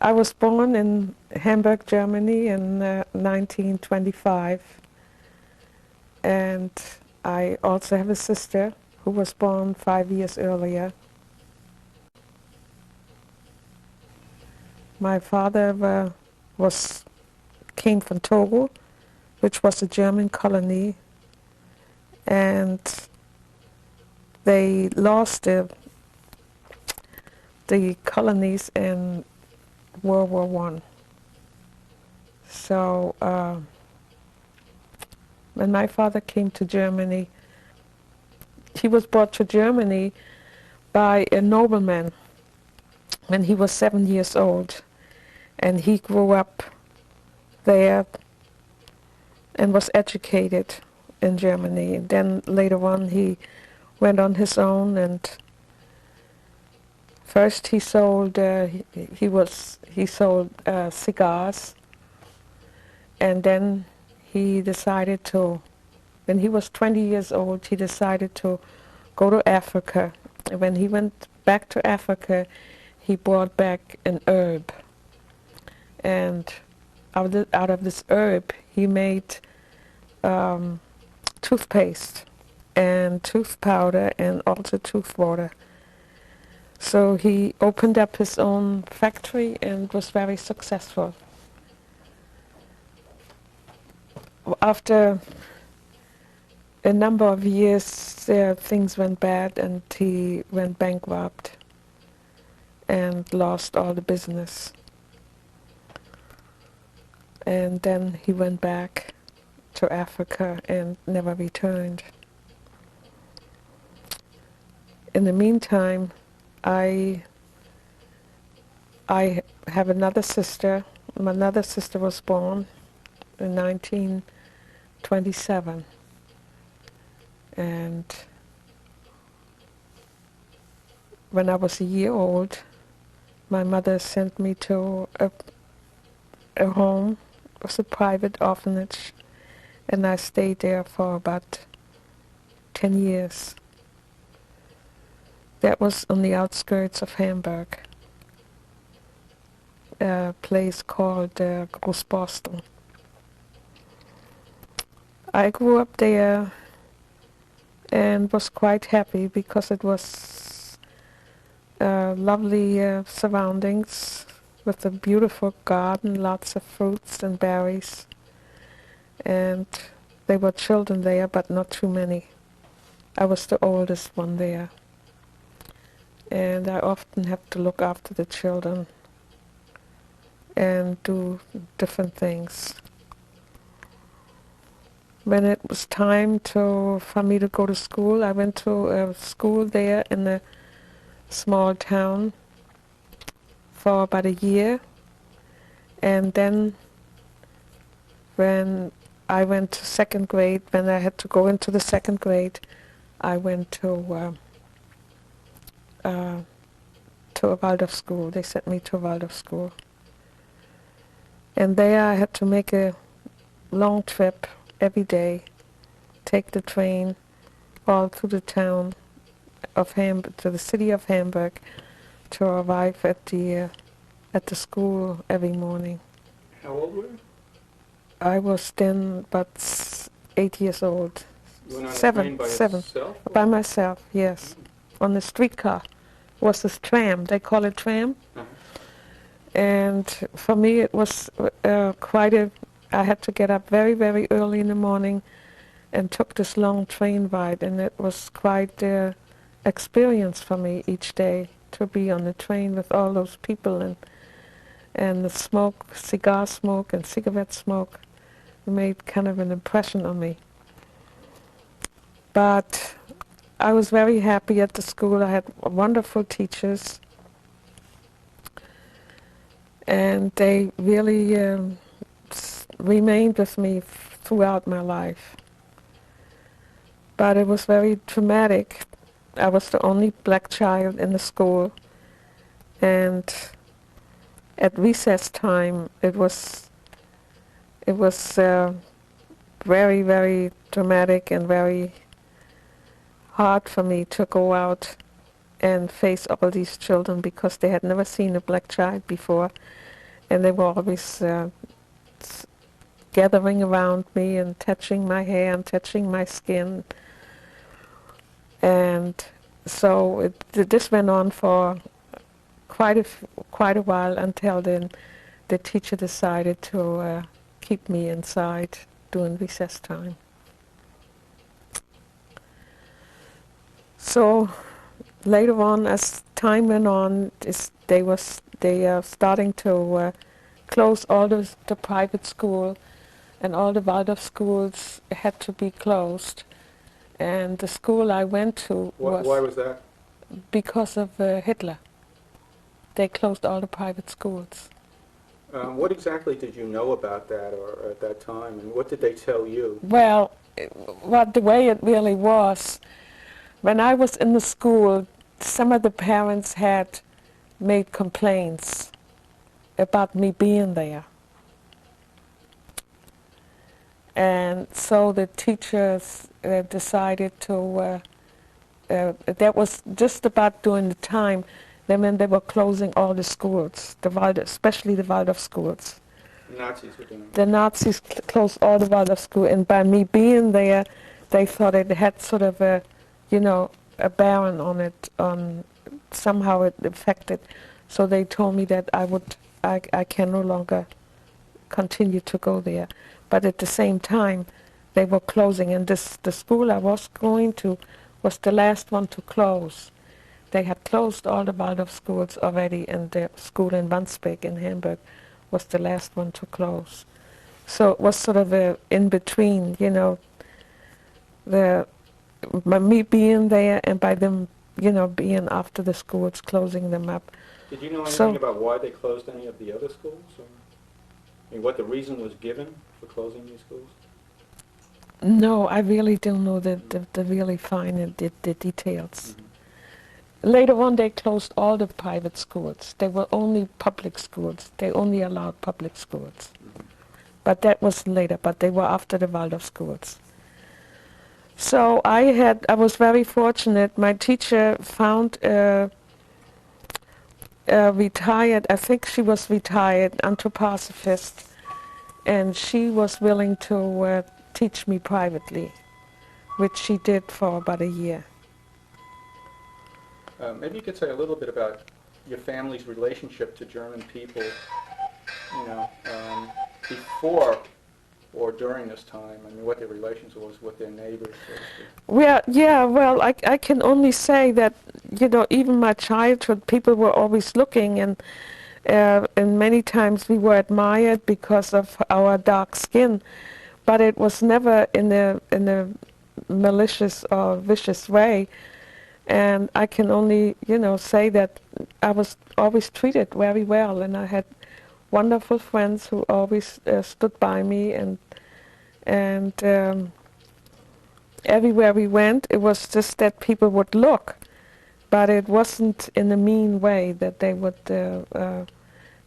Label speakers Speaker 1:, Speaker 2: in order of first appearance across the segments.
Speaker 1: I was born in Hamburg, Germany in 1925, and I also have a sister who was born 5 years earlier. My father came from Togo, which was a German colony, and they lost the colonies in World War One. So when my father came to Germany, he was brought to Germany by a nobleman when he was 7 years old, and he grew up there and was educated in Germany. And then later on he went on his own, and first he sold cigars, and then he decided to, when he was 20 years old, he decided to go to Africa. And when he went back to Africa, he brought back an herb, and out of this herb he made toothpaste and tooth powder and also tooth water. So he opened up his own factory and was very successful. After a number of years, things went bad and he went bankrupt and lost all the business. And then he went back to Africa and never returned. In the meantime, I have another sister. My another sister was born in 1927, and when I was a year old, my mother sent me to a home. It was a private orphanage, and I stayed there for about 10 years. That was on the outskirts of Hamburg, a place called Großborstel. I grew up there and was quite happy because it was lovely surroundings with a beautiful garden, lots of fruits and berries, and there were children there, but not too many. I was the oldest one there, and I often have to look after the children and do different things. When it was time for me to go to school, I went to a school there in a small town for about a year, and then when I went to second grade, when I had to go into the second grade, I went to a Waldorf school. They sent me to a Waldorf school. And there I had to make a long trip every day, take the train all through the town of Hamburg, to the city of Hamburg, to arrive at the school every morning.
Speaker 2: How old were you?
Speaker 1: I was then about 8 years old.
Speaker 2: You went on a
Speaker 1: Seven,
Speaker 2: train by
Speaker 1: seven.
Speaker 2: yourself?
Speaker 1: By myself, yes. On the streetcar. It was this tram, they call it tram.
Speaker 2: Uh-huh.
Speaker 1: And for me it was I had to get up very, very early in the morning and took this long train ride, and it was quite the experience for me each day to be on the train with all those people, and the smoke, cigar smoke and cigarette smoke made kind of an impression on me. But I was very happy at the school. I had wonderful teachers, and they really remained with me throughout my life. But it was very traumatic. I was the only black child in the school, and at recess time it was very, very traumatic and very hard for me to go out and face all these children, because they had never seen a black child before, and they were always gathering around me and touching my hair and touching my skin. And so this went on for quite a while, until then the teacher decided to keep me inside during recess time. So later on, as time went on, they are starting to close all the private school, and all the Waldorf schools had to be closed. And the school I went to was...
Speaker 2: Why was that?
Speaker 1: Because of Hitler. They closed all the private schools.
Speaker 2: What exactly did you know about that, or at that time, and what did they tell you?
Speaker 1: Well, the way it really was, when I was in the school, some of the parents had made complaints about me being there. And so the teachers decided to, that was just about during the time when they were closing all the schools, especially the Waldorf schools.
Speaker 2: The Nazis were doing it.
Speaker 1: The Nazis closed all the Waldorf schools, and by me being there, they thought it had sort of a, a bearing on it, somehow it affected. So they told me that I can no longer continue to go there. But at the same time, they were closing, and the school I was going to was the last one to close. They had closed all the Waldorf schools already, and the school in Wandsbek in Hamburg was the last one to close. So it was sort of a in between, by me being there and by them, being after the schools, closing them up.
Speaker 2: Did you know anything about why they closed any of the other schools? Or, what the reason was given for closing these schools?
Speaker 1: No, I really don't know the really fine the details.
Speaker 2: Mm-hmm.
Speaker 1: Later on, they closed all the private schools. They were only public schools. They only allowed public schools.
Speaker 2: Mm-hmm.
Speaker 1: But that was later, but they were after the Waldorf schools. So I was very fortunate. My teacher found retired, I think she was retired, anthroposophist, and she was willing to teach me privately, which she did for about a year.
Speaker 2: Maybe you could say a little bit about your family's relationship to German people, before or during this time. What their relations was with their neighbors, so to speak.
Speaker 1: Well, yeah, well, I can only say that, even my childhood, people were always looking, and many times we were admired because of our dark skin, but it was never in a malicious or vicious way. And I can only, say that I was always treated very well, and I had wonderful friends who always stood by me, and everywhere we went, it was just that people would look, but it wasn't in a mean way that they would.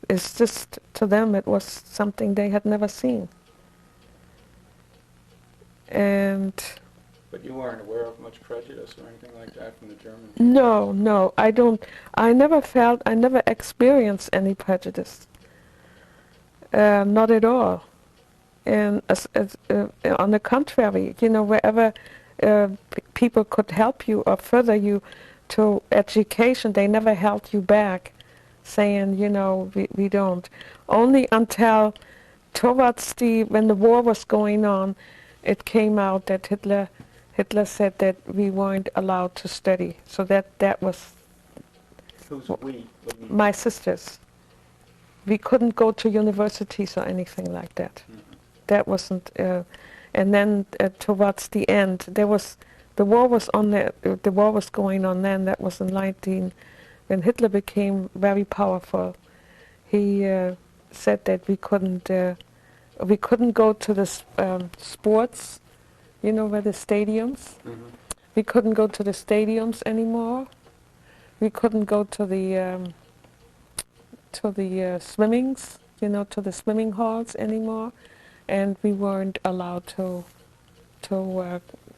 Speaker 1: It's just, to them, it was something they had never seen. And.
Speaker 2: But you weren't aware of much prejudice or anything like that from the Germans?
Speaker 1: No, I don't. I never experienced any prejudice. Not at all. And on the contrary, wherever people could help you or further you to education, they never held you back, saying, we don't. Only until towards when the war was going on, it came out that Hitler said that we weren't allowed to study. So that was
Speaker 2: Who's we? What do you mean?
Speaker 1: my sisters. We couldn't go to universities or anything like that.
Speaker 2: Mhm.
Speaker 1: That wasn't. And then towards the end, the war was on the war was going on then. That was in 19 when Hitler became very powerful. He said that we couldn't go to the sports, where the stadiums.
Speaker 2: Mhm.
Speaker 1: We couldn't go to the stadiums anymore. We couldn't go to the swimmings, to the swimming halls anymore, and we weren't allowed to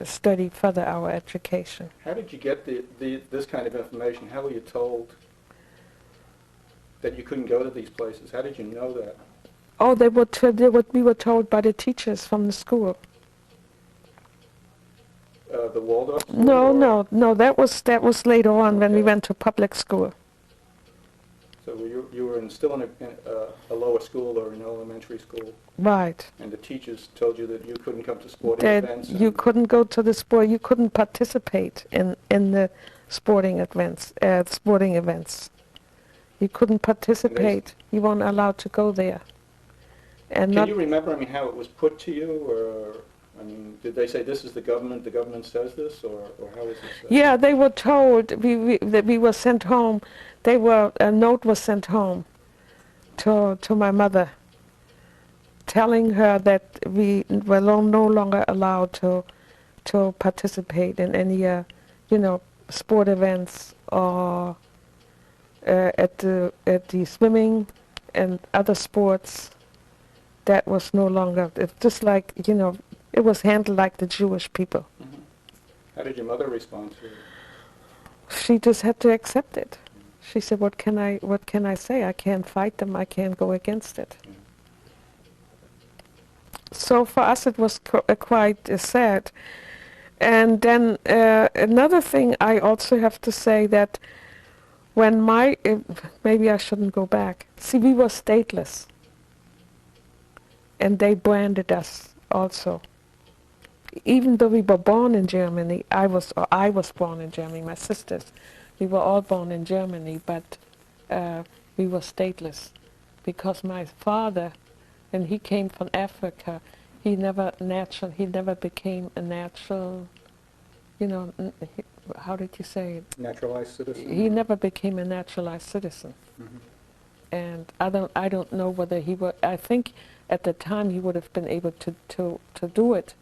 Speaker 1: study further our education.
Speaker 2: How did you get this kind of information? How were you told that you couldn't go to these places? How did you know that?
Speaker 1: Oh, we were told by the teachers from the school.
Speaker 2: The Waldorf school?
Speaker 1: No. That was later on when we
Speaker 2: Okay.
Speaker 1: went to public school.
Speaker 2: So you were still in a lower school or an elementary school,
Speaker 1: Right.
Speaker 2: and the teachers told you that you couldn't come to sporting
Speaker 1: That
Speaker 2: events?
Speaker 1: you
Speaker 2: and-
Speaker 1: couldn't go to the sport. You couldn't participate in the sporting events. You couldn't participate. You weren't allowed to go there. And
Speaker 2: Can
Speaker 1: not.
Speaker 2: you remember, how it was put to you, or, did they say this is the government says this, or how is it said?
Speaker 1: Yeah, they were told that we were sent home. A note was sent home to my mother, telling her that we were no longer allowed to participate in any sport events or at the swimming and other sports. That was no longer. It's just like it was handled like the Jewish people.
Speaker 2: Mhm. How did your mother respond to it?
Speaker 1: She just had to accept it. She said, "What can I say? I can't fight them. I can't go against it."
Speaker 2: Yeah.
Speaker 1: So for us, it was quite sad. And then another thing I also have to say that when maybe I shouldn't go back. See, we were stateless, and they branded us also. Even though we were born in Germany, I was born in Germany. My sisters, we were all born in Germany, but we were stateless because my father, when he came from Africa, he never became a natural. How did you say it?
Speaker 2: Naturalized citizen?
Speaker 1: He never became a naturalized citizen.
Speaker 2: Mhm.
Speaker 1: And I don't know whether he would. I think at the time he would have been able to do it,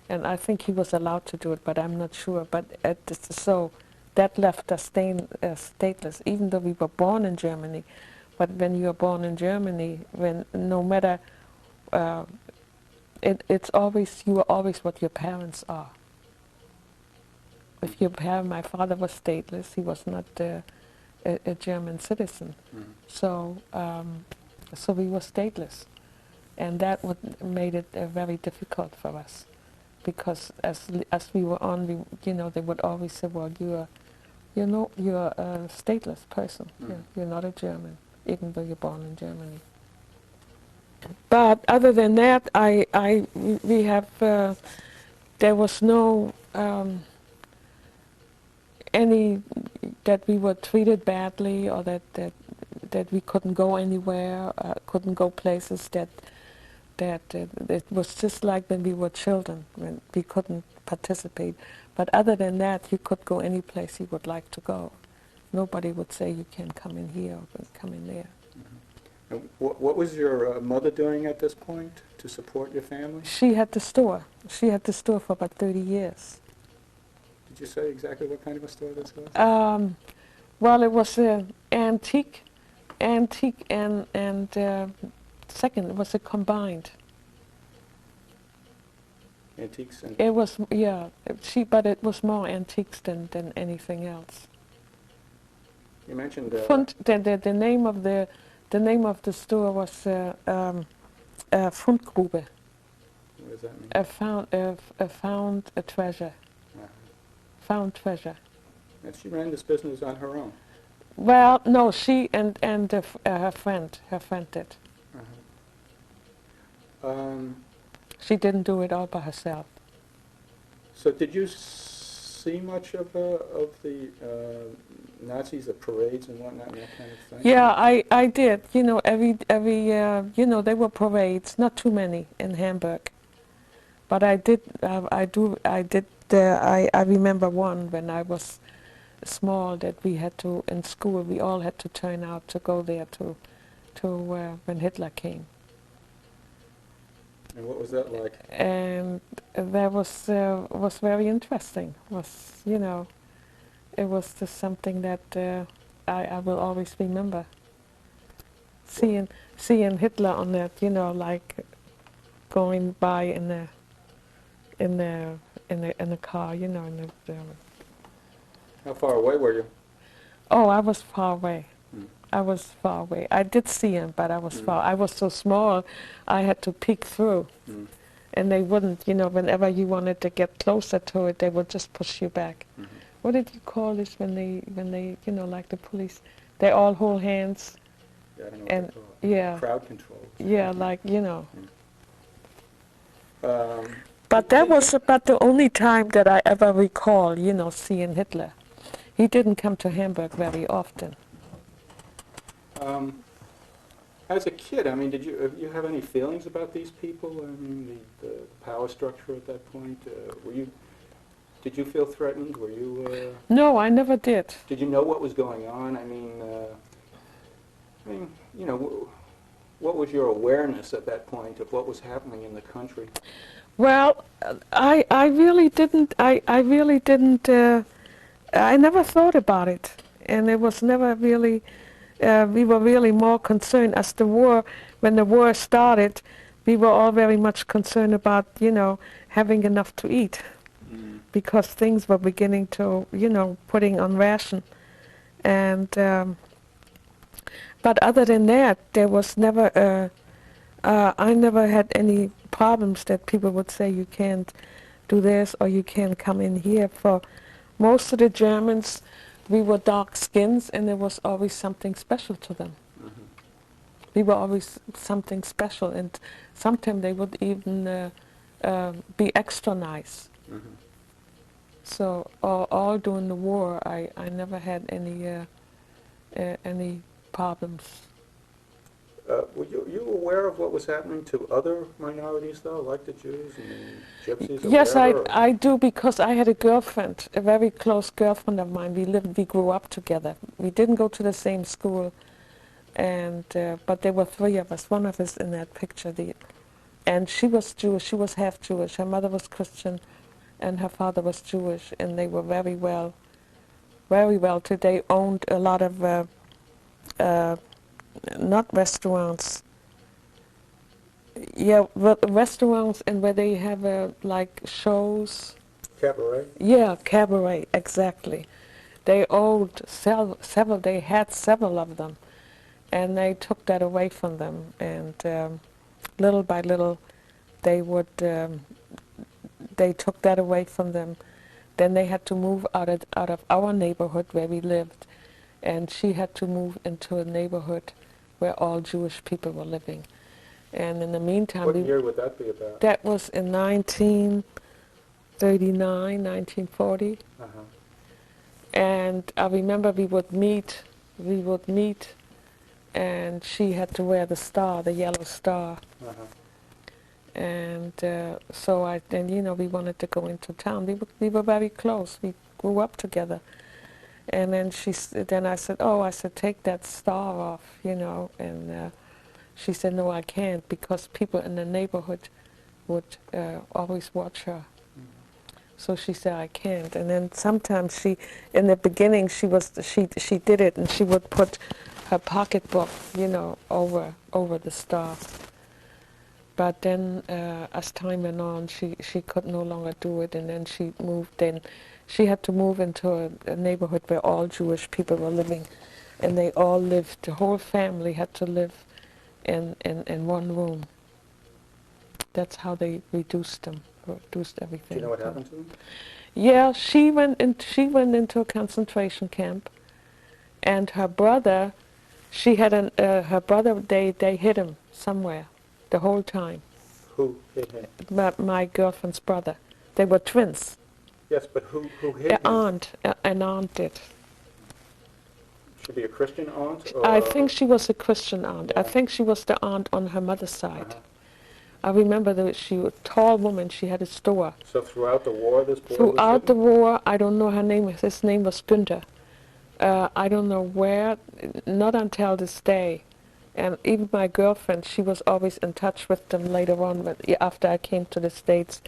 Speaker 1: and I think he was allowed to do it, but I'm not sure. But so that left us stateless, even though we were born in Germany. But when you are born in Germany, no matter, you are always what your parents are. If my father was stateless, he was not a German citizen.
Speaker 2: Mhm.
Speaker 1: So we were stateless, and that made it very difficult for us, because as we were on, they would always say, "Well, you're a stateless person.
Speaker 2: Mhm.
Speaker 1: You're not a German, even though you're born in Germany." But other than that, we have there was no any that we were treated badly, or that we couldn't go anywhere, couldn't go places that it was just like when we were children, when we couldn't participate. But other than that, you could go any place you would like to go. Nobody would say you can't come in here or come in there.
Speaker 2: And what was your mother doing at this point to support your family?
Speaker 1: She had the store. She had the store for about 30 years.
Speaker 2: Did you say exactly what kind of a store this was?
Speaker 1: Well, it was antique and second, it was a combined.
Speaker 2: Antiques and...
Speaker 1: It was, yeah, but it was more antiques than anything else.
Speaker 2: You mentioned...
Speaker 1: The name of the store was Fundgrube.
Speaker 2: What does that mean?
Speaker 1: Found a treasure.
Speaker 2: Uh-huh.
Speaker 1: Found treasure.
Speaker 2: And she ran this business on her own?
Speaker 1: Well, no, she and her friend did.
Speaker 2: Uh-huh.
Speaker 1: She didn't do it all by herself.
Speaker 2: So did you see much of the Nazis at parades and whatnot and that kind of thing?
Speaker 1: Yeah, I did. You know, there were parades, not too many in Hamburg, but I did. I remember one when I was small that we had to in school. We all had to turn out to go there to when Hitler came.
Speaker 2: And what was that like?
Speaker 1: And that was very interesting. It was just something that I will always remember. Seeing Hitler on that, like going by in the car,
Speaker 2: How far away were you?
Speaker 1: Oh, I was far away.
Speaker 2: Mm.
Speaker 1: I was far away. I did see him, but I was
Speaker 2: Mm.
Speaker 1: far. I was so small, I had to peek through.
Speaker 2: Mm.
Speaker 1: And they wouldn't, whenever you wanted to get closer to it, they would just push you back.
Speaker 2: Mhm.
Speaker 1: What did you call this when they, like the police? They all hold hands.
Speaker 2: Yeah, I don't know what
Speaker 1: And
Speaker 2: they call it.
Speaker 1: yeah,
Speaker 2: Crowd control.
Speaker 1: yeah, like
Speaker 2: Um,
Speaker 1: But that was about the only time that I ever recall, seeing Hitler. He didn't come to Hamburg very often.
Speaker 2: as a kid, I mean, did you have any feelings about these people? I mean, the power structure at that point. Did you feel threatened? Were you?
Speaker 1: No, I never did.
Speaker 2: Did you know what was going on? I mean, what was your awareness at that point of what was happening in the country?
Speaker 1: Well, I really didn't. I really didn't. I never thought about it, and it was never really. We were really more concerned as when the war started. We were all very much concerned about, having enough to eat, because things were beginning to, putting on ration, and. But other than that, there was never. I never had any problems that people would say you can't do this or you can't come in here. For most of the Germans, we were dark skins, and there was always something special to them.
Speaker 2: Mm-hmm.
Speaker 1: We were always something special, and sometimes they would even be extra nice.
Speaker 2: Mm-hmm.
Speaker 1: So all during the war, I never had any problems.
Speaker 2: Were you aware of what was happening to other minorities, though, like the Jews and Gypsies?
Speaker 1: Yes,
Speaker 2: whatever,
Speaker 1: I do, because I had a girlfriend, a very close girlfriend of mine. We grew up together. We didn't go to the same school, and but there were three of us. One of us in that picture, and she was Jewish. She was half Jewish. Her mother was Christian, and her father was Jewish, and they were very well too. They owned a lot of not restaurants. Yeah, restaurants, and where they have like shows.
Speaker 2: Cabaret?
Speaker 1: Yeah, cabaret, exactly. They owned several. They had several of them, and they took that away from them. And little by little, they took that away from them. Then they had to move out of our neighborhood where we lived, and she had to move into a neighborhood where all Jewish people were living. And in the meantime,
Speaker 2: What year would that be about?
Speaker 1: that was in 1939, 1940.
Speaker 2: Uh-huh.
Speaker 1: And I remember we would meet, and she had to wear the yellow star.
Speaker 2: Uh-huh.
Speaker 1: And so we wanted to go into town. We were very close. We grew up together. And then I said, take that star off, and she said, no, I can't, because people in the neighborhood would always watch her. So she said, I can't. And then sometimes in the beginning, she did it, and she would put her pocketbook, over the star. But then, as time went on, she could no longer do it, and then she moved in. She had to move into a neighborhood where all Jewish people were living, and they all lived. The whole family had to live in one room. That's how they reduced everything.
Speaker 2: Do you know what happened to them?
Speaker 1: Yeah, she went into a concentration camp, and her brother, they hid him somewhere the whole time.
Speaker 2: Who hit him?
Speaker 1: My girlfriend's brother. They were twins.
Speaker 2: Yes, but who hit him?
Speaker 1: An aunt did.
Speaker 2: Should be a Christian aunt? Or,
Speaker 1: I think she was a Christian aunt. I
Speaker 2: yeah.
Speaker 1: think she was the aunt on her mother's side.
Speaker 2: Uh-huh.
Speaker 1: I remember that she was a tall woman. She had a store.
Speaker 2: So throughout the war, this boy was
Speaker 1: Throughout the
Speaker 2: hidden?
Speaker 1: war, I don't know her name. His name was Günther. I don't know where, not until this day. And even my girlfriend, she was always in touch with them later on, but after I came to the States.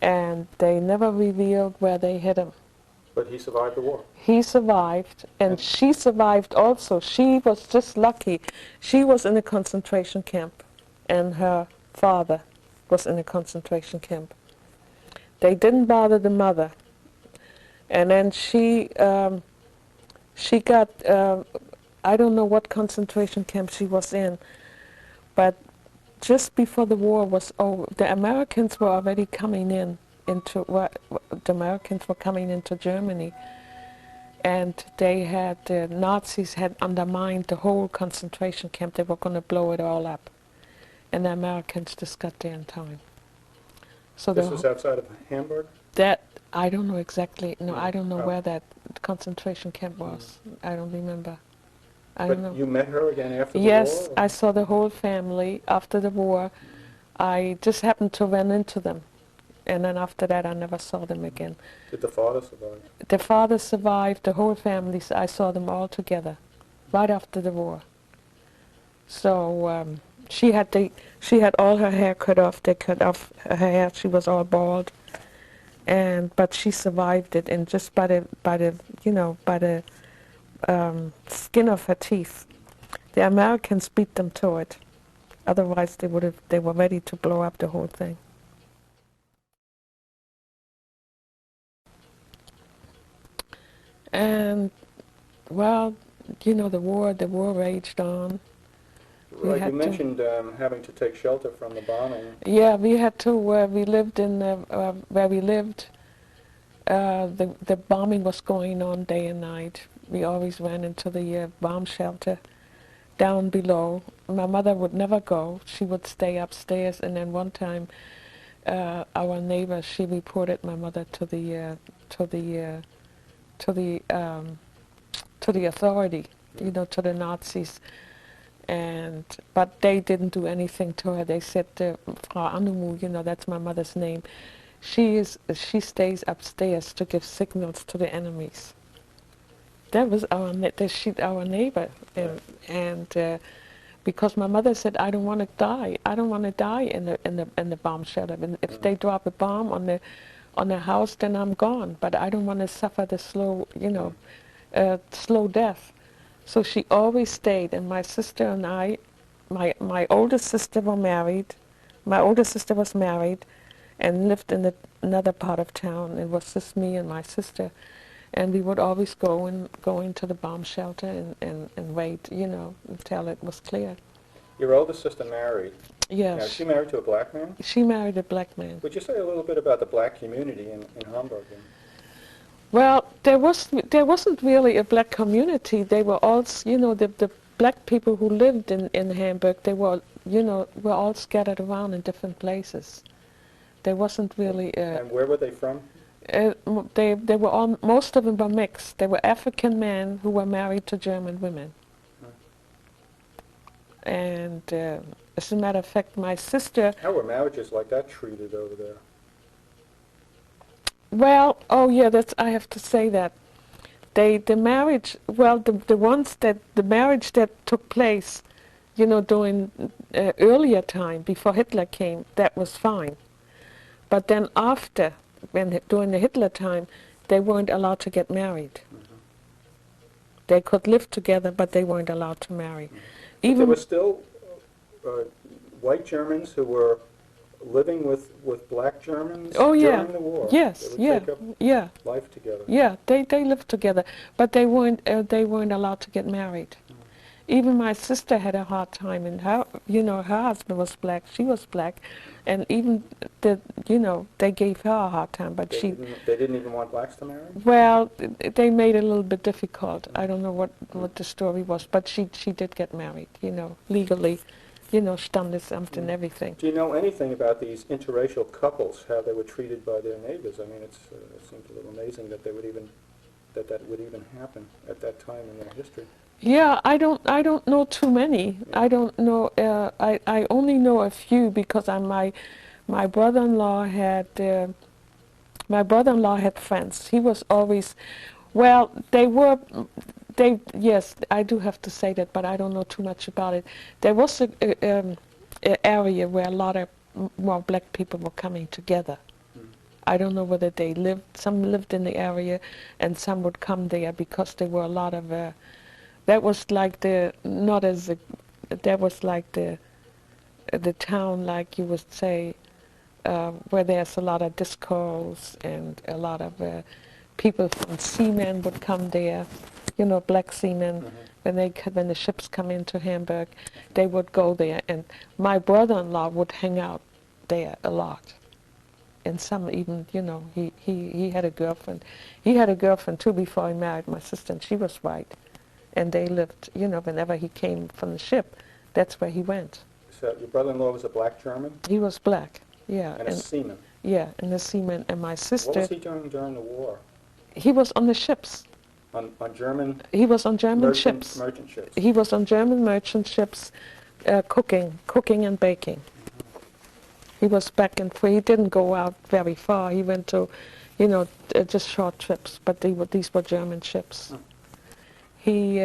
Speaker 1: And they never revealed where they hid him.
Speaker 2: But he survived the war.
Speaker 1: He survived, and she survived also. She was just lucky. She was in a concentration camp, and her father was in a concentration camp. They didn't bother the mother. And then she got, I don't know what concentration camp she was in, but just before the war was over, the Americans were already coming the Americans were coming into Germany, and the Nazis had undermined the whole concentration camp. They were going to blow it all up, and the Americans just got there in time. So
Speaker 2: this was outside of Hamburg?
Speaker 1: That I don't know exactly. No, I don't know
Speaker 2: Oh.
Speaker 1: where that concentration camp was. I don't remember. I
Speaker 2: But
Speaker 1: don't know.
Speaker 2: you met her again after the war?
Speaker 1: Yes, I saw the whole family after the war. I just happened to run into them, and then after that I never saw them again.
Speaker 2: Did the father survive?
Speaker 1: The father survived, the whole family, I saw them all together, right after the war. So she had all her hair cut off. They cut off her hair. She was all bald, but she survived it, and just by the skin of her teeth. The Americans beat them to it. Otherwise, they were ready to blow up the whole thing. And well, the war raged on.
Speaker 2: Right, you mentioned having to take shelter from the bombing.
Speaker 1: Yeah, we had to. We lived in where we lived. The bombing was going on day and night. We always ran into the bomb shelter down below. My mother would never go. She would stay upstairs. And then one time, our neighbor, she reported my mother to the authority, to the Nazis. But they didn't do anything to her. They said, Frau Anumu, that's my mother's name. She stays upstairs to give signals to the enemies. That was our neighbor, and because my mother said, I don't want to die. I don't want to die in the bomb shelter. And if they drop a bomb on the house, then I'm gone. But I don't want to suffer the slow death. So she always stayed. And my sister and I, my older sister were married. My older sister was married, and lived in another part of town. It was just me and my sister. And we would always go into the bomb shelter and wait, until it was clear.
Speaker 2: Your oldest sister married.
Speaker 1: Yes.
Speaker 2: Now, is she married to a black man?
Speaker 1: She married a black man.
Speaker 2: Would you say a little bit about the black community in Hamburg?
Speaker 1: Well, there wasn't really a black community. They were all, the black people who lived in Hamburg, they were, were all scattered around in different places. There wasn't really
Speaker 2: and where were they from?
Speaker 1: They were all, most of them were mixed. They were African men who were married to German women. And as a matter of fact, my sister...
Speaker 2: How were marriages like that treated over there?
Speaker 1: Well, oh yeah, I have to say that. The marriage, well, the marriage that took place, during earlier time, before Hitler came, that was fine. But then after, during the Hitler time, they weren't allowed to get married. They could live together, but they weren't allowed to marry.
Speaker 2: There were still white Germans who were living with black Germans during the war.
Speaker 1: Yes,
Speaker 2: they would take up life together.
Speaker 1: Yeah, they lived together, but they weren't allowed to get married. Even my sister had a hard time, and her husband was black, she was black, and even they gave her a hard time, but
Speaker 2: they didn't even want blacks to marry?
Speaker 1: Well, they made it a little bit difficult. I don't know what the story was, but she did get married, legally, Standesamt and everything.
Speaker 2: Do you know anything about these interracial couples, how they were treated by their neighbors? I mean, it seems a little amazing that that would even happen at that time in their history.
Speaker 1: Yeah, I don't know too many.
Speaker 2: Yeah.
Speaker 1: I don't know. I only know a few because my brother-in-law had friends. He was always, well, yes, I do have to say that, but I don't know too much about it. There was a area where a lot of more black people were coming together.
Speaker 2: Mm.
Speaker 1: I don't know whether some lived in the area, and some would come there because there were a lot of, that was like that was like the town, like you would say, where there's a lot of discos and a lot of people from seamen would come there, black seamen.
Speaker 2: Mm-hmm.
Speaker 1: When the ships come into Hamburg, they would go there, and my brother-in-law would hang out there a lot. And some even, he had a girlfriend. He had a girlfriend too before he married my sister, and she was white. And they lived, whenever he came from the ship, that's where he went.
Speaker 2: So your brother-in-law was a black German?
Speaker 1: He was black, yeah.
Speaker 2: And a seaman?
Speaker 1: Yeah, and the seaman. And my sister...
Speaker 2: What was he doing during the war?
Speaker 1: He was on the ships.
Speaker 2: On German...
Speaker 1: He was on German ships.
Speaker 2: Merchant ships?
Speaker 1: He was on German merchant ships, cooking and baking. He was back and forth. He didn't go out very far. He went to, just short trips, but these were German ships.
Speaker 2: Oh.
Speaker 1: He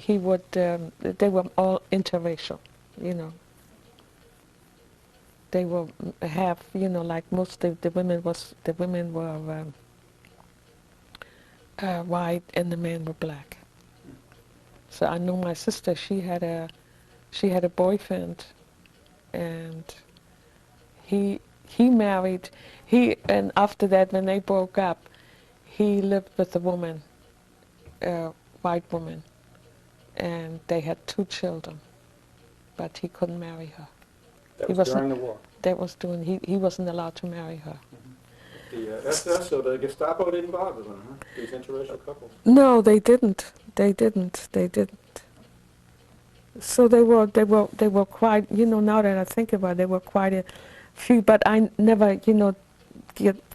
Speaker 1: would, they were all interracial, They were half, like most of the women were white and the men were black. So I know my sister, she had a boyfriend, and he married, and after that, when they broke up, he lived with a woman, white woman, and they had 2 children, but he couldn't marry her.
Speaker 2: That was during the war?
Speaker 1: That was he wasn't allowed to marry her.
Speaker 2: The SS, so the Gestapo didn't bother them, huh? These interracial couples?
Speaker 1: No, they didn't. They didn't. So they were quite, now that I think about it, they were quite a few, but I never,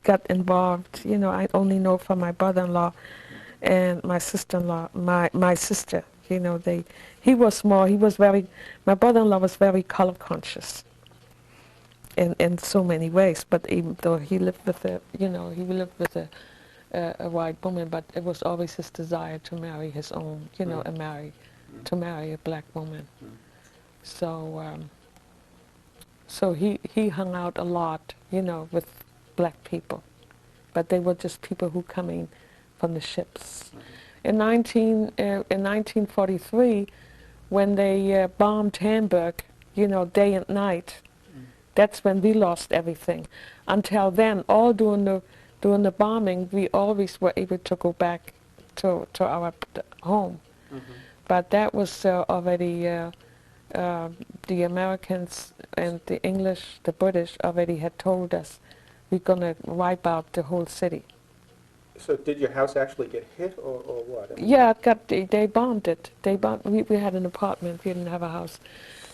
Speaker 1: got involved. I only know from my brother-in-law and my sister-in-law, my sister, he was my brother-in-law was very color conscious in so many ways, but even though he lived with a white woman, but it was always his desire to marry his own, to marry a black woman. So he hung out a lot, with black people, but they were just people who coming from the ships. In 1943, when they bombed Hamburg, day and night, that's when we lost everything. Until then, all during the bombing, we always were able to go back to our home. But that was already, the Americans and the English, the British already had told us we're going to wipe out the whole city.
Speaker 2: So did your house actually get hit, or what? I mean,
Speaker 1: yeah, they bombed it. We had an apartment, we didn't have a house.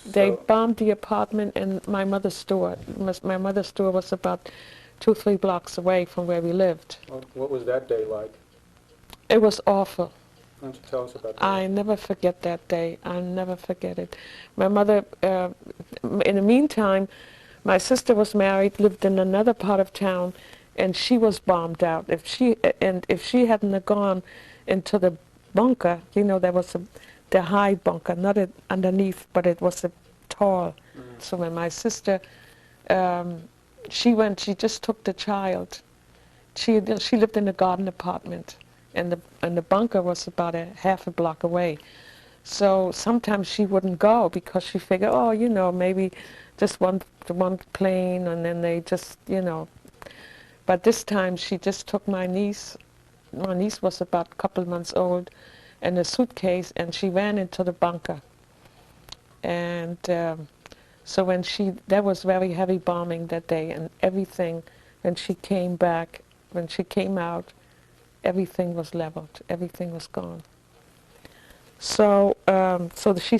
Speaker 1: They bombed the apartment and my mother's store. My mother's store was about 2-3 blocks away from where we lived.
Speaker 2: What was that day like?
Speaker 1: It was awful.
Speaker 2: Why don't you tell us about that?
Speaker 1: I never forget that day. I'll never forget it. My mother, in the meantime, my sister was married, lived in another part of town, and she was bombed out. If she hadn't have gone into the bunker, there was the high bunker, not underneath, but it was a tall. So when my sister, she just took the child. She lived in a garden apartment, and the bunker was about a half a block away. So sometimes she wouldn't go because she figured, maybe just one plane, and then they just, But this time she just took my niece. My niece was about a couple months old, and a suitcase, and she ran into the bunker. And so there was very heavy bombing that day, and everything, when she came out, everything was leveled, everything was gone. So, she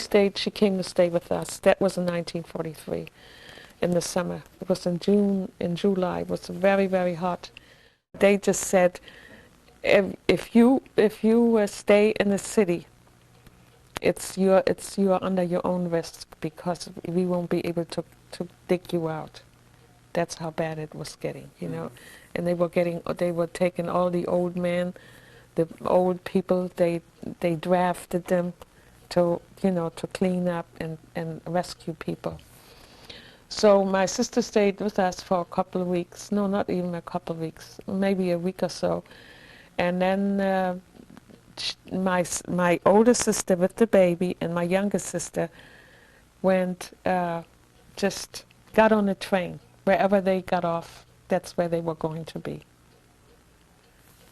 Speaker 1: came to stay with us. That was in 1943, in the summer. It was in July. It was very, very hot. They just said, if you stay in the city, it's you're under your own risk, because we won't be able to dig you out. That's how bad it was getting, you know. And they were taking all the old men, the old people. They drafted them to clean up and rescue people. So my sister stayed with us for a couple of weeks. No, not even a couple of weeks, maybe a week or so. And then my older sister with the baby and my younger sister went, just got on a train. Wherever they got off, that's where they were going to be.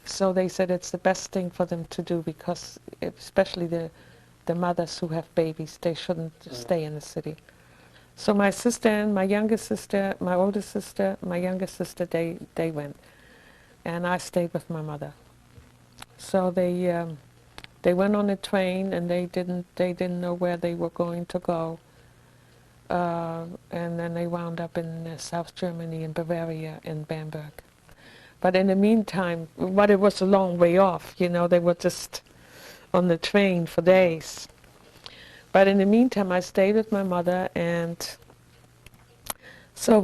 Speaker 1: So they said it's the best thing for them to do, because especially the mothers who have babies, they shouldn't stay in the city. So my sister and my younger sister, my older sister, my younger sister, they went, and I stayed with my mother. So they went on a train, and they didn't know where they were going to go, and then they wound up in South Germany, in Bavaria, in Bamberg. But in the meantime, but it was a long way off, you know. They were just on the train for days. But in the meantime, I stayed with my mother, and so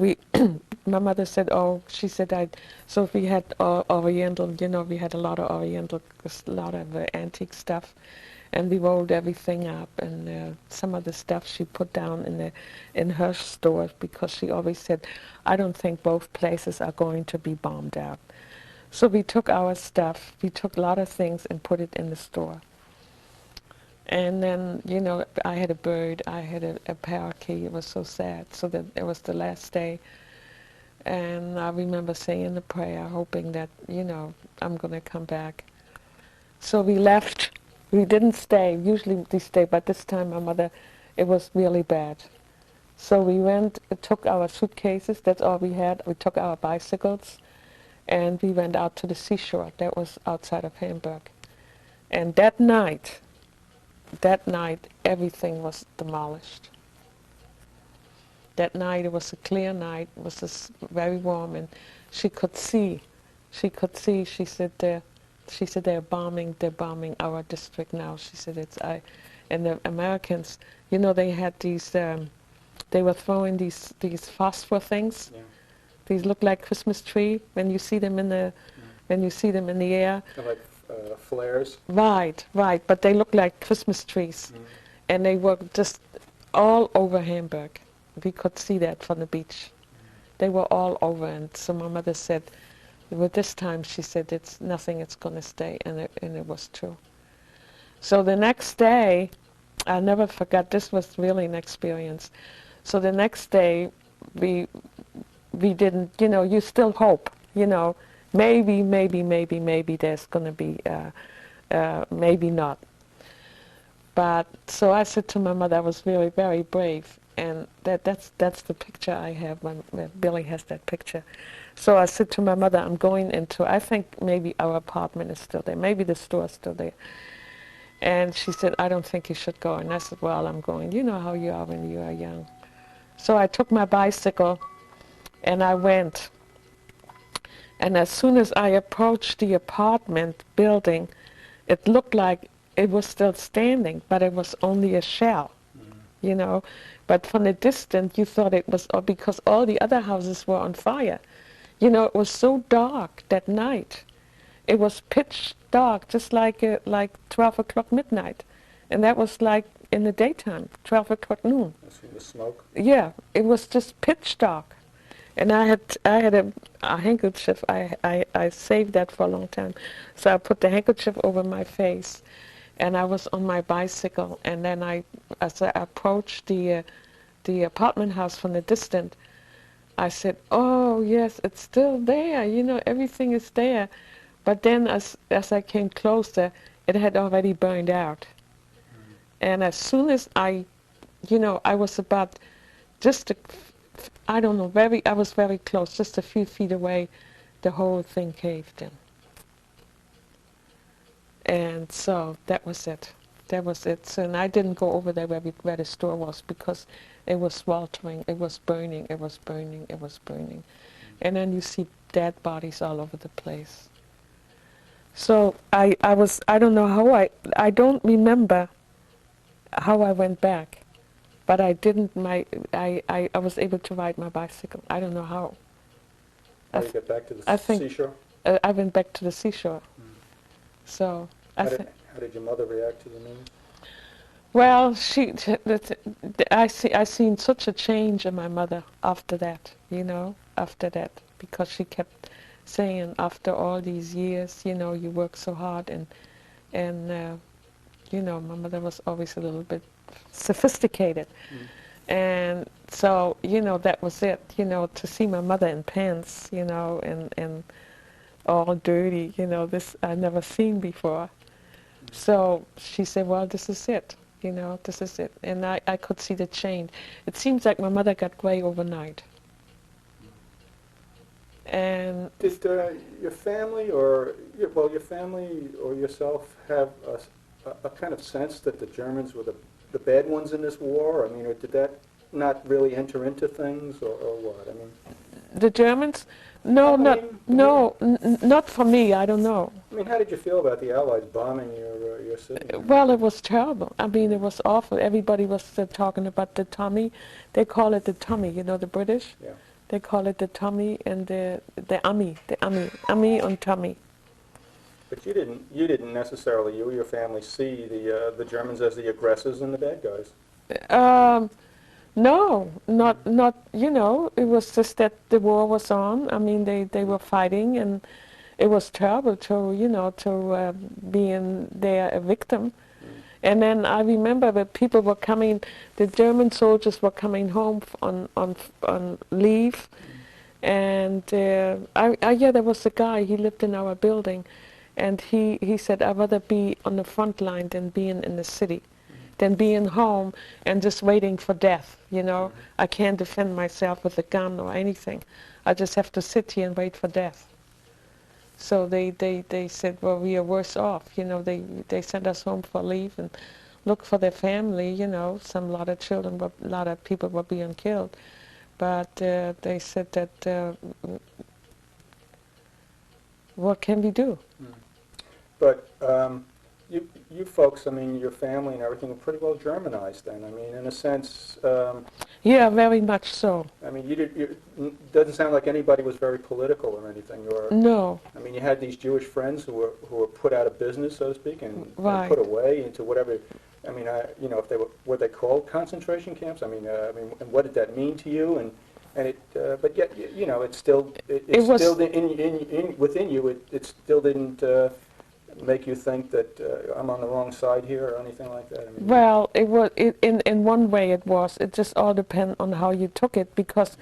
Speaker 1: my mother said, she said, so we had Oriental, you know, we had a lot of Oriental, a lot of antique stuff, and we rolled everything up, and some of the stuff she put down in her store, because she always said, I don't think both places are going to be bombed out. So we took our stuff, we took a lot of things and put it in the store. And then, you know, I had a bird, I had a parakeet. It was so sad. So that it was the last day. And I remember saying the prayer, hoping that, you know, I'm going to come back. So we left. We didn't stay. Usually we stay, but this time my mother, it was really bad. So we went, took our suitcases, that's all we had. We took our bicycles, and we went out to the seashore. That was outside of Hamburg. And that night, everything was demolished. That night, it was a clear night. It was just very warm, and she could see. She said they're bombing our district now. She said and the Americans, you know, they had these. They were throwing these phosphor things.
Speaker 2: Yeah.
Speaker 1: These look like Christmas tree when you see them in the air.
Speaker 2: Kind of like flares.
Speaker 1: Right. But they look like Christmas trees, and they were just all over Hamburg. We could see that from the beach. They were all over, and so my mother said, "Well, this time," she said, "it's nothing. It's going to stay," and it was true. So the next day, I'll never forget. This was really an experience. So the next day, we didn't. You know, you still hope. You know, maybe there's going to be. Maybe not. But so I said to my mother, I was really very brave, and that's the picture I have when Billy has that picture. So I said to my mother, I'm going into, I think maybe our apartment is still there, maybe the store is still there. And she said, I don't think you should go. And I said, well, I'm going. You know how you are when you are young. So I took my bicycle and I went. And as soon as I approached the apartment building, it looked like it was still standing, but it was only a shell, you know. But from a distance, you thought it was, because all the other houses were on fire. You know, it was so dark that night. It was pitch dark, just like 12 o'clock midnight. And that was like in the daytime, 12 o'clock noon.
Speaker 2: I see the smoke.
Speaker 1: Yeah, it was just pitch dark. And I had a handkerchief. I saved that for a long time. So I put the handkerchief over my face, and I was on my bicycle. And then as I approached the apartment house from the distance, I said, "Oh yes, it's still there. You know, everything is there." But then as I came closer, it had already burned out. And as soon as I was about just I was very close, just a few feet away, the whole thing caved in. And so that was it. That was it. So, and I didn't go over there where the store was because it was sweltering, it was burning, it was burning, it was burning. And then you see dead bodies all over the place. So I don't know how I don't remember how I went back, but I didn't, I was able to ride my bicycle. I don't know how.
Speaker 2: How you get back to the
Speaker 1: I think
Speaker 2: seashore?
Speaker 1: I went back to the seashore. So
Speaker 2: How did your mother react to the news?
Speaker 1: well, I seen such a change in my mother after that, after that, because she kept saying after all these years, you work so hard, and my mother was always a little bit sophisticated, and so that was it, to see my mother in pants, and all dirty, this I never seen before. So she said, well, this is it. This is it. And I could see the change. It seems like my mother got gray overnight. And
Speaker 2: did your family your family or yourself have a kind of sense that the Germans were the bad ones in this war? I mean, or did that not really enter into things, or what? I mean,
Speaker 1: the Germans? No, not for me. I don't know.
Speaker 2: I mean, how did you feel about the Allies bombing your city?
Speaker 1: Well, it was terrible. I mean, it was awful. Everybody was talking about the Tommy. They call it the Tommy. The British.
Speaker 2: Yeah.
Speaker 1: They call it the Tommy and the Ami and Tommy.
Speaker 2: But you didn't necessarily, you or your family, see the Germans as the aggressors and the bad guys.
Speaker 1: No, not. It was just that the war was on. I mean, they were fighting, and it was terrible to being there a victim. And then I remember that people were coming. The German soldiers were coming home on leave, and there was a guy. He lived in our building, and he said, I'd rather be on the front line than being in the city, than being home and just waiting for death. I can't defend myself with a gun or anything. I just have to sit here and wait for death. So they said, well, we are worse off. They sent us home for leave and look for their family. A lot of children, a lot of people were being killed. But they said that, what can we do?
Speaker 2: But you folks, I mean, your family and everything were pretty well Germanized then. I mean, in a sense.
Speaker 1: Yeah, very much so.
Speaker 2: I mean, it doesn't sound like anybody was very political or anything.
Speaker 1: No.
Speaker 2: I mean, you had these Jewish friends who were put out of business, so to speak, and
Speaker 1: Right.
Speaker 2: put away into whatever. I mean, if they were what they called concentration camps. I mean, and what did that mean to you? And it, but yet, it's still still within you. It still didn't make you think that I'm on the wrong side here or anything like that. I mean,
Speaker 1: Well, it was in one way. It was. It just all depends on how you took it, because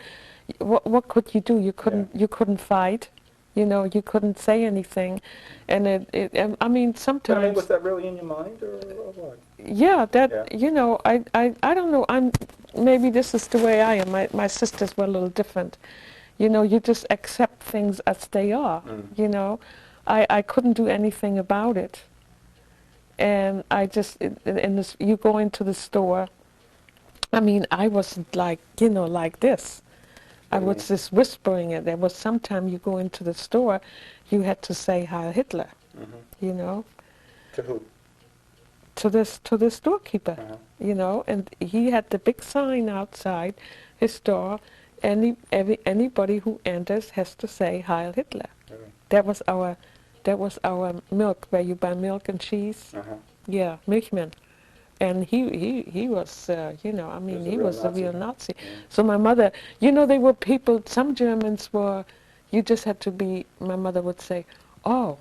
Speaker 1: what could you do? You couldn't fight. You couldn't say anything, and I mean, sometimes.
Speaker 2: But I mean, was that really in your mind, or what?
Speaker 1: Yeah, that
Speaker 2: Yeah.
Speaker 1: I don't know. Maybe this is the way I am. My sisters were a little different. You just accept things as they are. I couldn't do anything about it, and I just you go into the store. I mean, I wasn't like like this. I was just whispering it. There was sometime you go into the store, you had to say Heil Hitler.
Speaker 2: To who?
Speaker 1: To the storekeeper. And he had the big sign outside his store. Anybody who enters has to say Heil Hitler.
Speaker 2: Okay.
Speaker 1: That was our milk, where you buy milk and cheese. Yeah, Milchmann. And he was, I mean, he was a real Nazi.
Speaker 2: Yeah.
Speaker 1: So my mother, they were people, some Germans were, you just had to be, my mother would say, oh,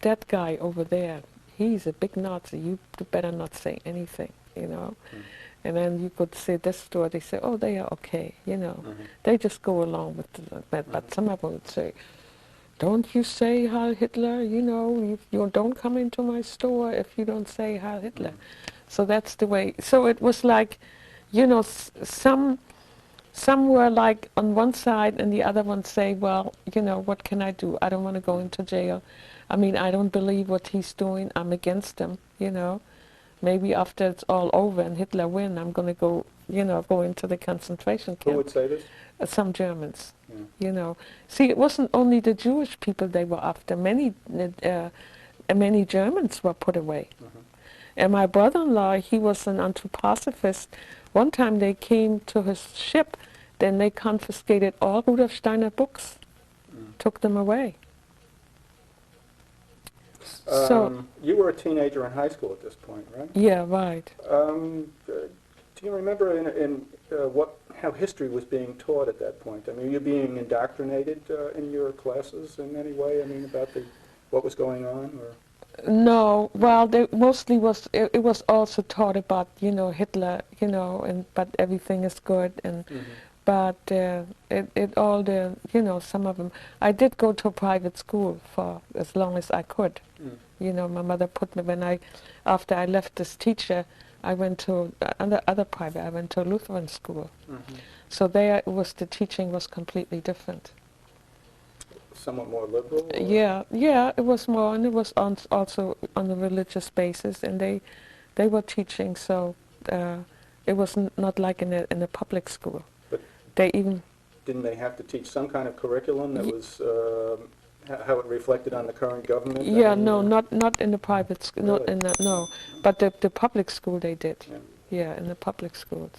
Speaker 1: that guy over there, he's a big Nazi, you better not say anything, And then you could say this store, they say, oh, they are okay, They just go along with that. But some of them would say, don't you say Heil Hitler, you don't come into my store if you don't say Heil Hitler. So that's the way. So it was like, some were like on one side, and the other one say, well, what can I do? I don't want to go into jail. I mean, I don't believe what he's doing. I'm against him, maybe after it's all over and Hitler win, I'm going to go, go into the concentration camp.
Speaker 2: Who would say this?
Speaker 1: Some Germans,
Speaker 2: Yeah.
Speaker 1: See, it wasn't only the Jewish people they were after. Many Germans were put away.
Speaker 2: Mm-hmm.
Speaker 1: And my brother-in-law, he was an anthroposophist. One time they came to his ship, then they confiscated all Rudolf Steiner books, took them away. So
Speaker 2: you were a teenager in high school at this point, right?
Speaker 1: Yeah, right.
Speaker 2: Do you remember how history was being taught at that point? I mean, were you being indoctrinated in your classes in any way? I mean, about what was going on, or?
Speaker 1: No, well, they mostly was it was also taught about Hitler, but everything is good, and but it all the some of them. I did go to a private school for as long as I could. My mother put me after I left this teacher, I went to other private. I went to a Lutheran school, so there the teaching was completely different.
Speaker 2: Somewhat more liberal? Or?
Speaker 1: Yeah, it was more, and it was also on a religious basis, and they were teaching, so it was not like in a public school.
Speaker 2: But didn't they have to teach some kind of curriculum that was how it reflected on the current government?
Speaker 1: Yeah, not in the private school, really? No, but the public school they did. Yeah, in the public schools.